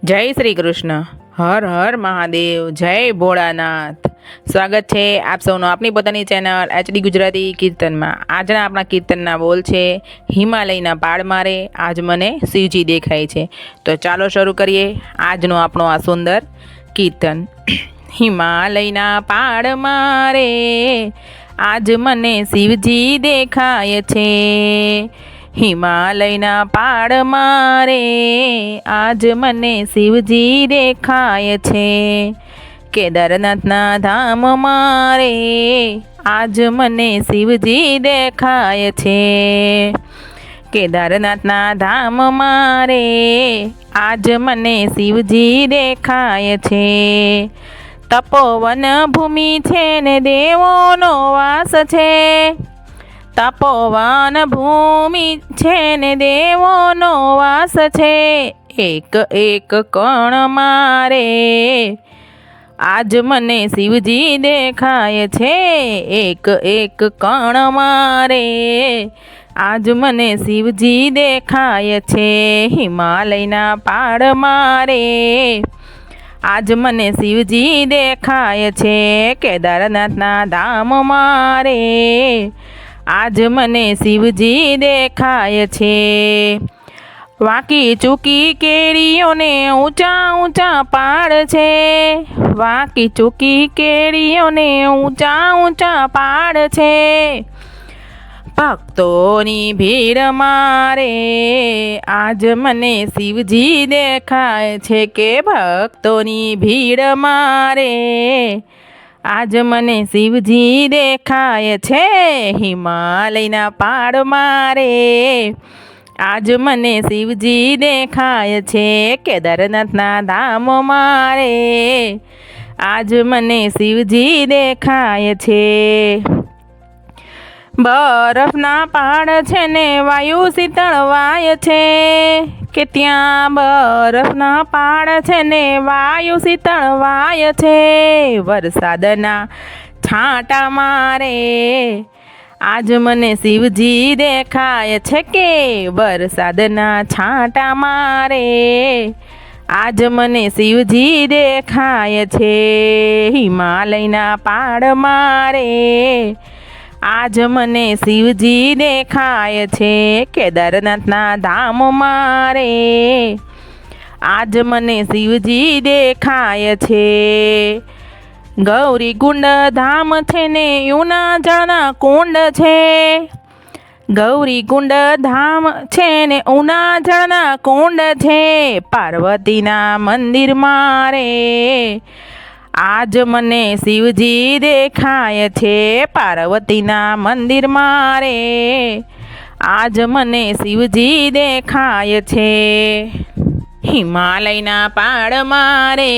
જય શ્રી કૃષ્ણ. હર હર મહાદેવ. જય ભોળાનાથ. સ્વાગત છે આપ સૌનો આપણી પોતાની ચેનલ એચડી ગુજરાતી કીર્તનમાં. આજના આપણા કીર્તનના બોલ છે, હિમાલયના પાડ મારે આજ મને શિવજી દેખાય છે. તો ચાલો શરૂ કરીએ આજનો આપણો આ સુંદર કીર્તન. હિમાલયના પાડ મારે આજ મને શિવજી દેખાય છે. હિમાલયના પાડ મારે આજ મને શિવજી દેખાય છે. કેદારનાથના ધામ મારે આજ મને શિવજી દેખાય છે. કેદારનાથના ધામ મારે આજ મને શિવજી દેખાય છે. તપોવન ભૂમિ છે ને દેવોનો વાસ છે. તપોવન ભૂમિ છે ને દેવોનો વાસ છે. એક એક કણ મારે આજ મને શિવજી દેખાય છે. એક એક કણ મારે આજ મને શિવજી દેખાય છે. હિમાલયના પાડ મારે આજ મને શિવજી દેખાય છે. કેદારનાથના ધામ મારે આજ મને શિવજી દેખાય છે. વાંકી ચૂકી કેરીઓને ઊંચા ઊંચા પાડ છે. વાંકી ચૂકી કેરીઓને ઊંચા ઊંચા પાડ છે. ભક્તોની ભીડ મારે આજ મને શિવજી દેખાય છે. કે ભક્તોની ભીડ મારે આજ મને શિવજી દેખાય છે. હિમાલયના પાડ મારે આજ મને શિવજી દેખાય છે. કેદારનાથના ધામ મારે આજ મને શિવજી દેખાય છે. બરફના પાડ છે ને વાયુ શીતળ વાય છે. કે ત્યાં બરફના પાડ છે ને વાયુ શીતળ વાય છે. વરસાદના છાંટા મારે આજ મને શિવજી દેખાય છે. કે વરસાદના છાંટા મારે આજ મને શિવજી દેખાય છે. હિમાલયના પાડ મારે આજ મને શિવજી દેખાય છે. કેદારનાથના ધામ મારે આજ મને શિવજી દેખાય છે. ગૌરી કુંડ ધામ છે ને યુના જળના કુંડ છે. ગૌરી કુંડ ધામ છે ને ઉના જળના કુંડ છે. પાર્વતીના મંદિર મારે આજ મને શિવજી દેખાય છે. પાર્વતીના મંદિર મારે આજ મને શિવજી દેખાય છે. હિમાલયના પાડ મારે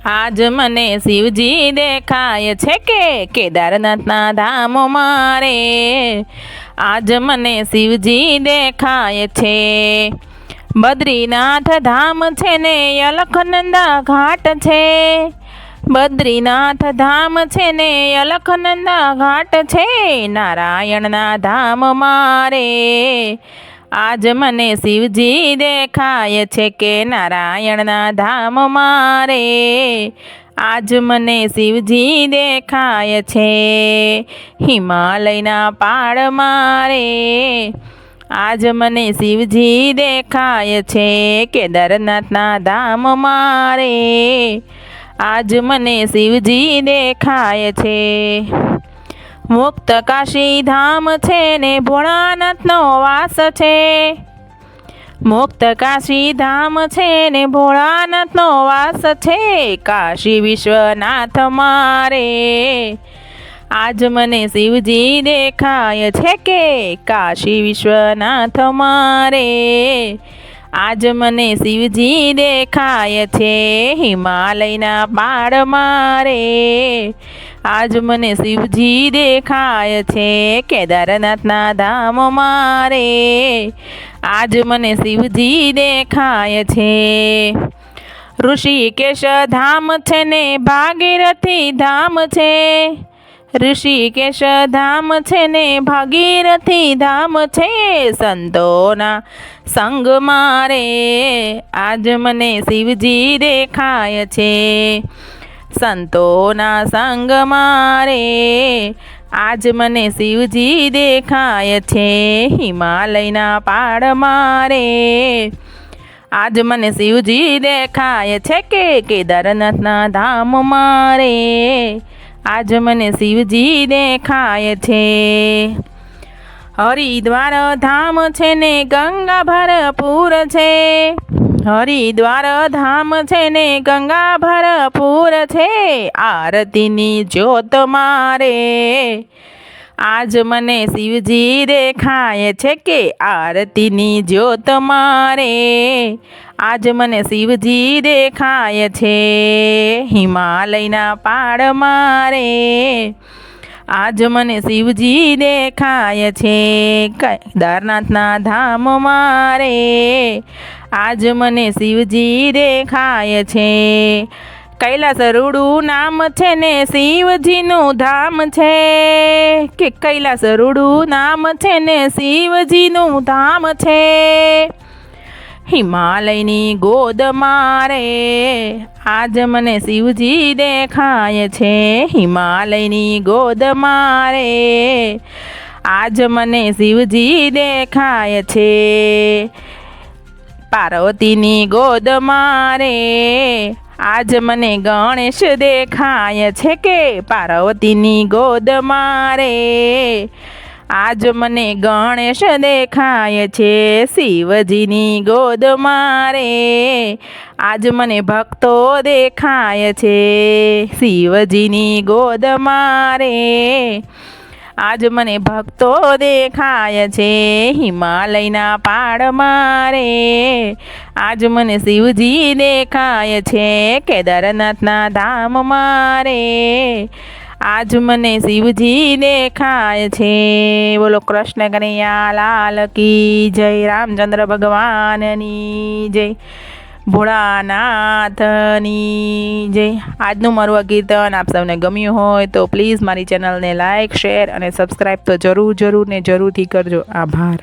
આજ મને શિવજી દેખાય છે. કે કેદારનાથના ધામ મારે આજ મને શિવજી દેખાય છે. બદ્રીનાથ ધામ છે ને અલખનંદા ઘાટ છે. બદ્રીનાથ ધામ છે ને અલખનંદા ઘાટ છે. નારાયણના ધામ મારે આજ મને શિવજી દેખાય છે. કે નારાયણના ધામ મારે આજ મને શિવજી દેખાય છે. હિમાલયના પાડ મારે આજ મને શિવજી દેખાય છે. કેદારનાથના ધામ મારે આજ મને શિવજી દેખાય છે. મુક્ત કાશી ધામ છે ને ભોળાનાથનો વાસ છે. મુક્ત કાશી ધામ છે ને ભોળાનાથનો વાસ છે. કાશી વિશ્વનાથ મારે આજ મને શિવજી દેખાય છે. કે કાશી વિશ્વનાથ મારે આજ મને શિવજી દેખાય છે. હિમાલયના પાડ મારે આજ મને શિવજી દેખાય છે. કેદારનાથના ધામ મારે આજ મને શિવજી દેખાય છે. ઋષિકેશ ધામ છે ને ભાગીરથી ધામ છે. ઋષિકેશ ધામ છે ને ભાગીરથી ધામ છે, સંતોના સંગ મારે આજ મને શિવજી દેખાય છે, સંતોના સંગ મારે આજ મને શિવજી દેખાય છે, હિમાલયના પાડ મારે આજ મને શિવજી દેખાય છે, કે કેદારનાથના ધામ મારે આજ મને શિવજી દેખાય છે, હરિદ્વાર ધામ છે ને ગંગા ભરપૂર છે, હરિદ્વાર ધામ છે ને ગંગા ભરપૂર છે, આરતીની જ્યોત મારે આજ મને શિવજી દેખાય છે, કે આરતીની જ્યોત મારે આજ મને શિવજી દેખાય છે, હિમાલયના પાડ મારે આજ મને શિવજી દેખાય છે, કેદારનાથના ધામ મારે આજ મને શિવજી દેખાય છે, કૈલાસ રૂડું નામ છે ને શિવજીનું ધામ છે, કે કૈલાસ રૂડું નામ છે ને શિવજીનું ધામ છે, હિમાલયની ગોદ મારે આજ મને શિવજી દેખાય છે, હિમાલયની ગોદ મારે આજ મને શિવજી દેખાય છે, પાર્વતીની ગોદ મારે આજ મને ગણેશ દેખાય છે, કે પાર્વતીની ગોદ મારે આજ મને ગણેશ દેખાય છે, શિવજીની ગોદ મારે આજ મને ભક્તો દેખાય છે, શિવજીની ગોદ મારે આજ મને ભક્તો દેખાય છે, હિમાલયના પાડ મારે આજ મને શિવજી દેખાય છે, કેદારનાથના ધામ મારે આજ મને શિવજી દેખાય છે, બોલો કૃષ્ણ કનૈયા લાલ કી જય, રામચંદ્ર ભગવાનની જય, ભોળાનાથની જય. આજનું મારું આ કીર્તન આપ સૌને ગમ્યું હોય તો પ્લીઝ મારી ચેનલને લાઇક, શેર અને સબસ્ક્રાઈબ તો જરૂરથી કરજો. આભાર.